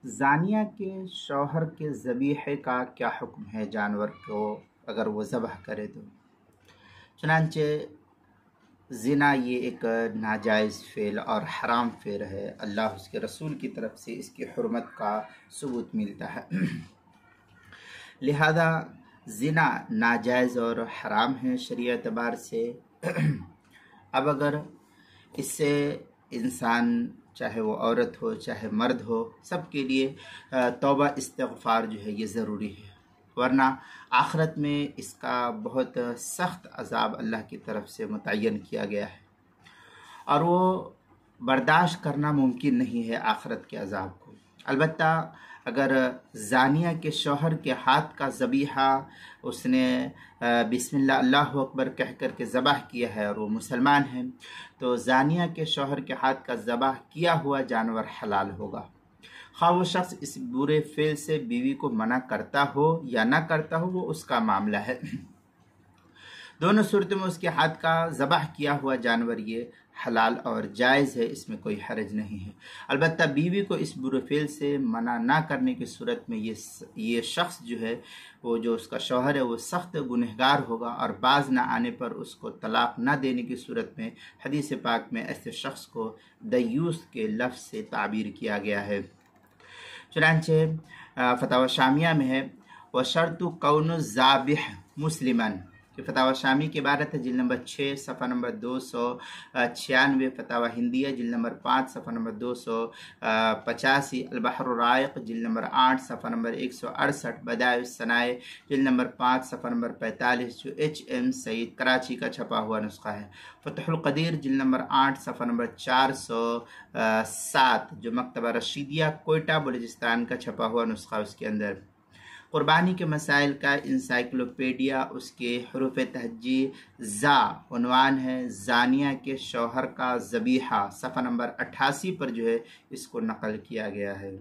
زانیہ کے شوہر کے ذبیحے کا کیا حکم ہے جانور کو اگر وہ ذبح کرے تو؟ چنانچہ زنا یہ ایک ناجائز فعل اور حرام فعل ہے، اللہ اس کے رسول کی طرف سے اس کی حرمت کا ثبوت ملتا ہے۔ لہذا زنا ناجائز اور حرام ہے شرعی اعتبار سے۔ اب اگر اس سے انسان چاہے وہ عورت ہو چاہے مرد ہو سب کے لیے توبہ استغفار جو ہے یہ ضروری ہے، ورنہ آخرت میں اس کا بہت سخت عذاب اللہ کی طرف سے متعین کیا گیا ہے، اور وہ برداشت کرنا ممکن نہیں ہے آخرت کے عذاب کو۔ البتہ اگر زانیہ کے شوہر کے ہاتھ کا ذبیحہ اس نے بسم اللہ اللہ اکبر کہہ کر کے ذبح کیا ہے اور وہ مسلمان ہے، تو زانیہ کے شوہر کے ہاتھ کا ذبح کیا ہوا جانور حلال ہوگا، خواہ وہ شخص اس برے فعل سے بیوی کو منع کرتا ہو یا نہ کرتا ہو، وہ اس کا معاملہ ہے۔ دونوں صورتوں میں اس کے ہاتھ کا ذبح کیا ہوا جانور یہ حلال اور جائز ہے، اس میں کوئی حرج نہیں ہے۔ البتہ بیوی کو اس برے فعل سے منع نہ کرنے کی صورت میں یہ شخص جو ہے وہ جو اس کا شوہر ہے وہ سخت گنہگار ہوگا، اور باز نہ آنے پر اس کو طلاق نہ دینے کی صورت میں حدیث پاک میں ایسے شخص کو دیوس کے لفظ سے تعبیر کیا گیا ہے۔ چنانچہ فتاوی شامیہ میں ہے وَشَرْطُ كَوْنُ الذَّابِحِ مُسْلِمًا، کہ فتاوی شامی کی عبارت ہے، جلد نمبر 6 صفحہ نمبر 296، فتاوی ہندیہ جلد نمبر 5 صفحہ نمبر 285، البحر الرائق جلد نمبر 8 صفحہ نمبر 168، بدائع الصنائع جلد نمبر 5 صفحہ نمبر 45 جو HM سعید کراچی کا چھپا ہوا نسخہ ہے، فتح القدیر جلد نمبر 8 صفحہ نمبر 407 جو مکتبہ رشیدیہ کوئٹہ بلوچستان کا چھپا ہوا نسخہ اس کے اندر، قربانی کے مسائل کا انسائکلوپیڈیا اس کے حروف تہجی زا عنوان ہے، زانیہ کے شوہر کا ذبیحہ، صفحہ نمبر 88 پر جو ہے اس کو نقل کیا گیا ہے۔